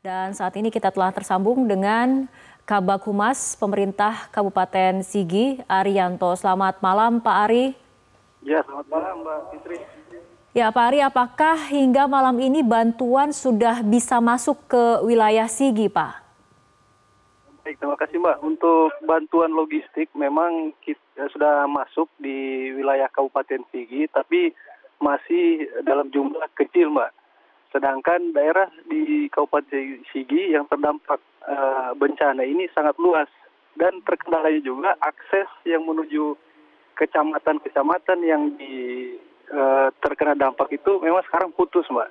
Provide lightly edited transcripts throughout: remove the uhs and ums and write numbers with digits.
Dan saat ini kita telah tersambung dengan Kabag Humas Pemerintah Kabupaten Sigi, Ariyanto. Selamat malam, Pak Ari. Ya, selamat malam, Mbak Fitri. Ya, Pak Ari, apakah hingga malam ini bantuan sudah bisa masuk ke wilayah Sigi, Pak? Baik, terima kasih, Mbak. Untuk bantuan logistik memang kita sudah masuk di wilayah Kabupaten Sigi, tapi masih dalam jumlah kecil, Mbak. Sedangkan daerah di Kabupaten Sigi yang terdampak bencana ini sangat luas. Dan terkendalanya juga akses yang menuju kecamatan-kecamatan yang terkena dampak itu memang sekarang putus, Mbak.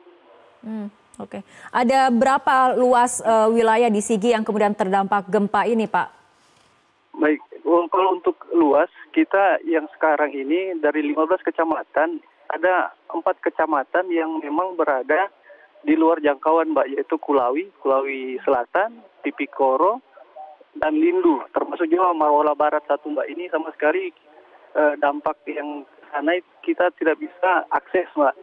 Oke. Ada berapa luas wilayah di Sigi yang kemudian terdampak gempa ini, Pak? Baik, kalau untuk luas, kita yang sekarang ini dari 15 kecamatan, ada 4 kecamatan yang memang berada di luar jangkauan, Mbak, yaitu Kulawi Selatan, Tipikoro, dan Lindu, termasuk juga Marola Barat 1, Mbak. Ini sama sekali dampak yang sana kita tidak bisa akses, Mbak.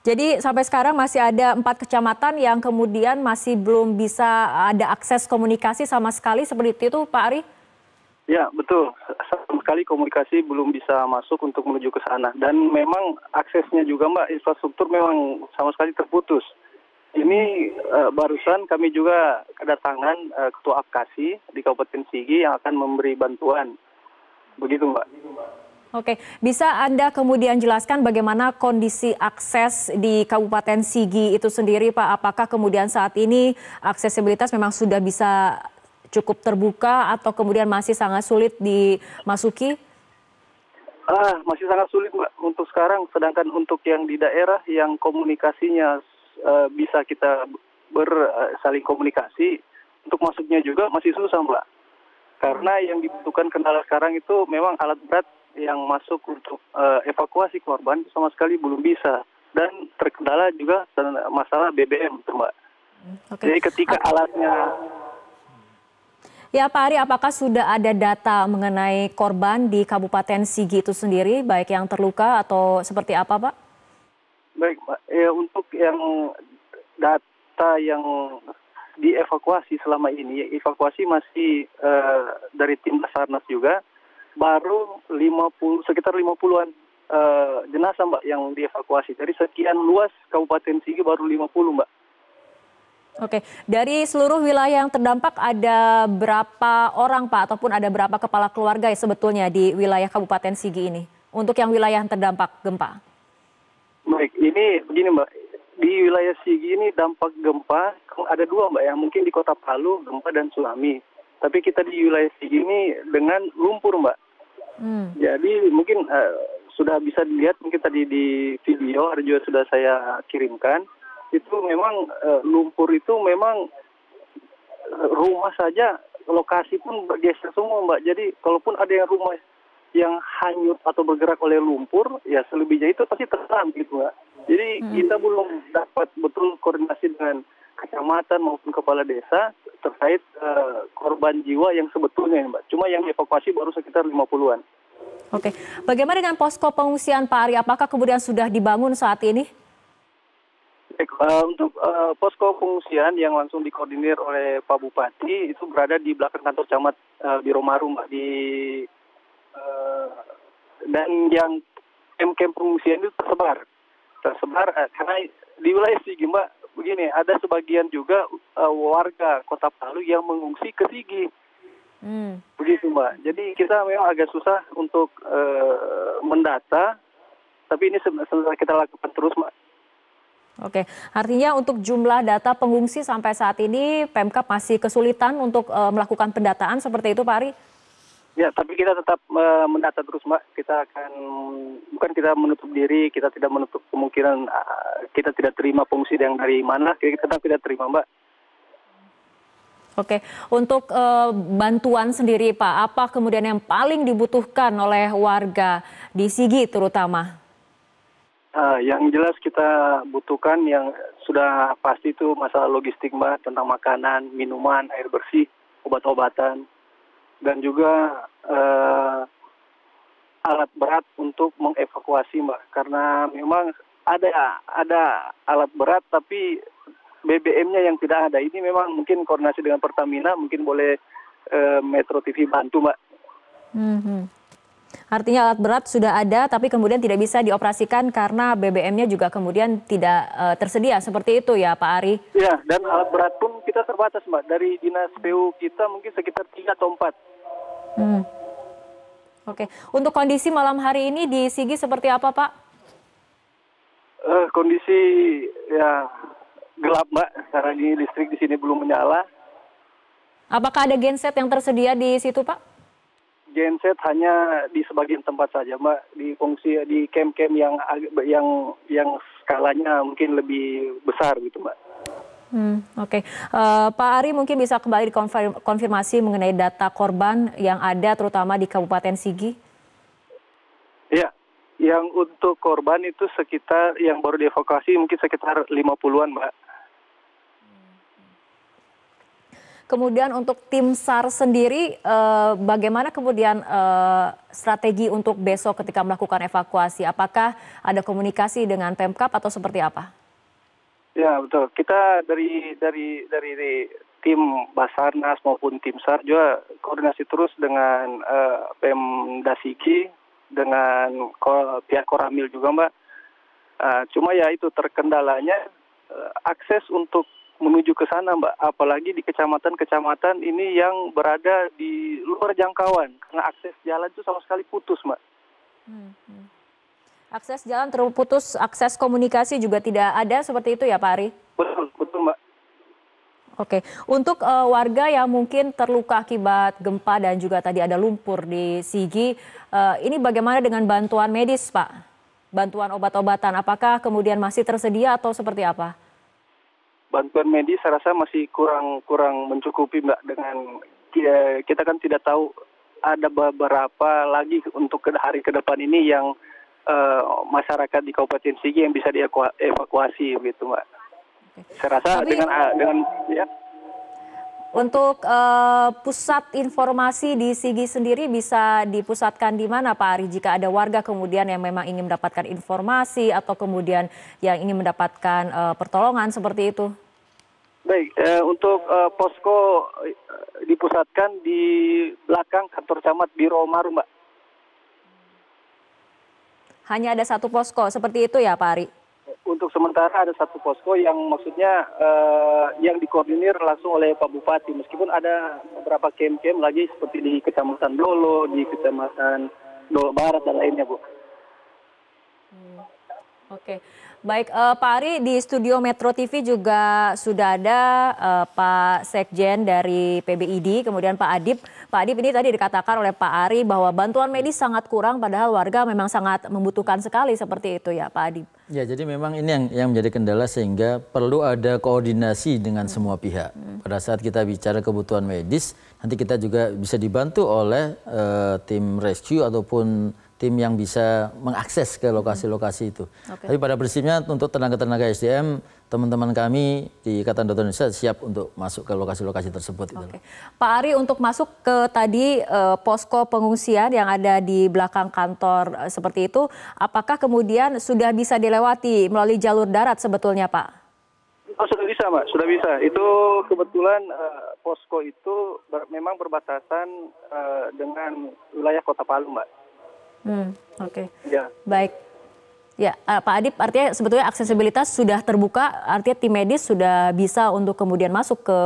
Jadi sampai sekarang masih ada 4 kecamatan yang kemudian masih belum bisa ada akses komunikasi sama sekali, seperti itu, Pak Ari? Ya, betul. Sama sekali komunikasi belum bisa masuk untuk menuju ke sana. Dan memang aksesnya juga, Mbak, infrastruktur memang sama sekali terputus. Ini barusan kami juga kedatangan Ketua Apkasi di Kabupaten Sigi yang akan memberi bantuan. Begitu, Mbak. Oke, bisa Anda kemudian jelaskan bagaimana kondisi akses di Kabupaten Sigi itu sendiri, Pak? Apakah kemudian saat ini aksesibilitas memang sudah bisa cukup terbuka atau kemudian masih sangat sulit dimasuki? Masih sangat sulit, Mbak, untuk sekarang. Sedangkan untuk yang di daerah yang komunikasinya bisa kita saling komunikasi, untuk masuknya juga masih susah, Mbak. Karena yang dibutuhkan kendala sekarang itu memang alat berat yang masuk untuk evakuasi korban sama sekali belum bisa. Dan terkendala juga masalah BBM, Mbak. Jadi ketika alatnya... Ya, Pak Ari, apakah sudah ada data mengenai korban di Kabupaten Sigi itu sendiri, baik yang terluka atau seperti apa, Pak? Baik, Pak. Ya, untuk yang data yang dievakuasi selama ini, evakuasi masih dari tim Basarnas juga, baru sekitar 50-an jenazah, Mbak, yang dievakuasi. Dari sekian luas Kabupaten Sigi baru 50, Mbak. Oke, dari seluruh wilayah yang terdampak ada berapa orang, Pak, ataupun ada berapa kepala keluarga ya sebetulnya di wilayah Kabupaten Sigi ini untuk yang wilayah yang terdampak gempa? Baik, ini begini, Mbak. Di wilayah Sigi ini dampak gempa ada 2, Mbak, ya. Mungkin di Kota Palu gempa dan tsunami. Tapi kita di wilayah Sigi ini dengan lumpur, Mbak. Jadi mungkin sudah bisa dilihat mungkin tadi di video ada juga sudah saya kirimkan. Itu memang lumpur itu memang rumah saja, lokasi pun bergeser semua, Mbak. Jadi kalaupun ada yang rumah yang hanyut atau bergerak oleh lumpur, ya selebihnya itu pasti terendam gitu, Mbak. Jadi kita belum dapat betul koordinasi dengan kecamatan maupun kepala desa terkait korban jiwa yang sebetulnya, Mbak. Cuma yang dievakuasi baru sekitar 50-an. Oke, bagaimana dengan posko pengungsian, Pak Ari? Apakah kemudian sudah dibangun saat ini? Baik, untuk posko pengungsian yang langsung dikoordinir oleh Pak Bupati itu berada di belakang kantor camat Biromaru, Mbak, dan yang camp pengungsian itu tersebar karena di wilayah Sigi, Mbak, begini, ada sebagian juga warga Kota Palu yang mengungsi ke Sigi. Begitu, Mbak. Jadi kita memang agak susah untuk mendata, tapi ini sebenarnya kita lakukan terus, Mbak. Oke, artinya untuk jumlah data pengungsi sampai saat ini Pemkab masih kesulitan untuk melakukan pendataan seperti itu, Pak Ari? Ya, tapi kita tetap mendata terus, Mbak. Bukan kita menutup diri, kita tidak menutup kemungkinan kita tidak terima pengungsi yang dari mana, kita tetap tidak terima, Mbak. Oke, untuk bantuan sendiri, Pak, apa kemudian yang paling dibutuhkan oleh warga di Sigi terutama? Yang jelas kita butuhkan yang sudah pasti itu masalah logistik, Mbak, tentang makanan, minuman, air bersih, obat-obatan, dan juga alat berat untuk mengevakuasi, Mbak. Karena memang ada alat berat tapi BBM-nya yang tidak ada. Ini memang mungkin koordinasi dengan Pertamina, mungkin boleh Metro TV bantu, Mbak. Artinya alat berat sudah ada, tapi kemudian tidak bisa dioperasikan karena BBM-nya juga kemudian tidak tersedia. Seperti itu ya, Pak Ari? Ya, dan alat berat pun kita terbatas, Mbak. Dari Dinas PU kita mungkin sekitar 3 atau 4. Oke. Untuk kondisi malam hari ini di Sigi seperti apa, Pak? Kondisi ya gelap, Mbak. Karena ini listrik di sini belum menyala. Apakah ada genset yang tersedia di situ, Pak? Genset hanya di sebagian tempat saja, Mbak. Di fungsi di camp-camp yang skalanya mungkin lebih besar gitu, Mbak. Oke. Pak Ari mungkin bisa kembali dikonfirmasi mengenai data korban yang ada terutama di Kabupaten Sigi. Ya, yang untuk korban itu sekitar yang baru dievakuasi mungkin sekitar 50-an, Mbak. Kemudian untuk tim SAR sendiri, bagaimana kemudian strategi untuk besok ketika melakukan evakuasi? Apakah ada komunikasi dengan Pemkab atau seperti apa? Ya, betul. Kita dari tim Basarnas maupun tim SAR juga koordinasi terus dengan Pemda Sigi, dengan pihak Koramil juga, Mbak. Cuma ya itu terkendalanya akses untuk menuju ke sana, Mbak. Apalagi di kecamatan-kecamatan ini yang berada di luar jangkauan karena akses jalan itu sama sekali putus, Mbak. Akses jalan terputus, akses komunikasi juga tidak ada, seperti itu ya Pak Ari? Betul, betul, Mbak. Oke, untuk warga yang mungkin terluka akibat gempa dan juga tadi ada lumpur di Sigi, ini bagaimana dengan bantuan medis, Pak? Bantuan obat-obatan, apakah kemudian masih tersedia atau seperti apa? Bantuan medis saya rasa masih kurang mencukupi, Mbak. Dengan kita kan tidak tahu ada beberapa lagi untuk hari ke depan ini yang masyarakat di Kabupaten Sigi yang bisa dievakuasi begitu, Mbak. Saya rasa dengan ya. Untuk pusat informasi di Sigi sendiri bisa dipusatkan di mana, Pak Ari? Jika ada warga kemudian yang memang ingin mendapatkan informasi atau kemudian yang ingin mendapatkan pertolongan seperti itu. Baik, untuk posko dipusatkan di belakang kantor camat Biro Maru, Mbak. Hanya ada satu posko, seperti itu ya Pak Ari? Untuk sementara ada satu posko yang maksudnya yang dikoordinir langsung oleh Pak Bupati. Meskipun ada beberapa camp-camp lagi seperti di Kecamatan Dolo, di Kecamatan Dolo Barat dan lainnya, Bu. Oke, baik Pak Ari, di studio Metro TV juga sudah ada Pak Sekjen dari PBID, kemudian Pak Adib. Pak Adib, ini tadi dikatakan oleh Pak Ari bahwa bantuan medis sangat kurang padahal warga memang sangat membutuhkan sekali, seperti itu ya Pak Adib. Ya, jadi memang ini yang menjadi kendala sehingga perlu ada koordinasi dengan semua pihak. Pada saat kita bicara kebutuhan medis, nanti kita juga bisa dibantu oleh tim rescue ataupun tim yang bisa mengakses ke lokasi-lokasi itu. Tapi pada prinsipnya untuk tenaga-tenaga SDM, teman-teman kami di Ikatan Dokter Indonesia siap untuk masuk ke lokasi-lokasi tersebut. Pak Ari, untuk masuk ke tadi posko pengungsian yang ada di belakang kantor seperti itu, apakah kemudian sudah bisa dilewati melalui jalur darat sebetulnya, Pak? Oh, sudah bisa, Mbak. Sudah bisa. Itu kebetulan posko itu memang berbatasan dengan wilayah Kota Palu, Mbak. Oke. Ya. Baik. Ya, Pak Adib, artinya sebetulnya aksesibilitas sudah terbuka, artinya tim medis sudah bisa untuk kemudian masuk ke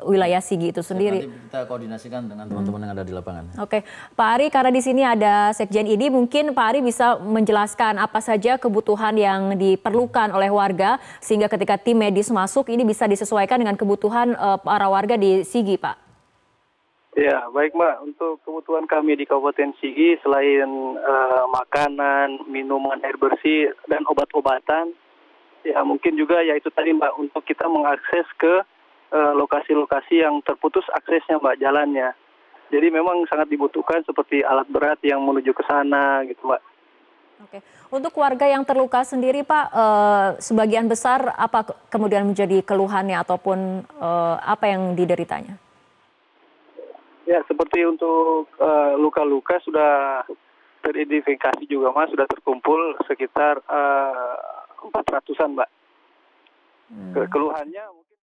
wilayah Sigi itu sendiri. Nanti kita koordinasikan dengan teman-teman yang ada di lapangan. Oke, Pak Ari, karena di sini ada Sekjen ID, mungkin Pak Ari bisa menjelaskan apa saja kebutuhan yang diperlukan oleh warga sehingga ketika tim medis masuk ini bisa disesuaikan dengan kebutuhan para warga di Sigi, Pak. Ya, baik Mbak. Untuk kebutuhan kami di Kabupaten Sigi selain makanan, minuman, air bersih, dan obat-obatan, ya mungkin juga ya itu tadi Mbak, untuk kita mengakses ke lokasi-lokasi yang terputus aksesnya Mbak, jalannya. Jadi memang sangat dibutuhkan seperti alat berat yang menuju ke sana gitu Mbak. Oke, untuk warga yang terluka sendiri Pak, sebagian besar apa kemudian menjadi keluhannya ataupun apa yang dideritanya? Ya, seperti untuk luka-luka sudah teridentifikasi juga Mas, sudah terkumpul sekitar 400-an Mbak. Keluhannya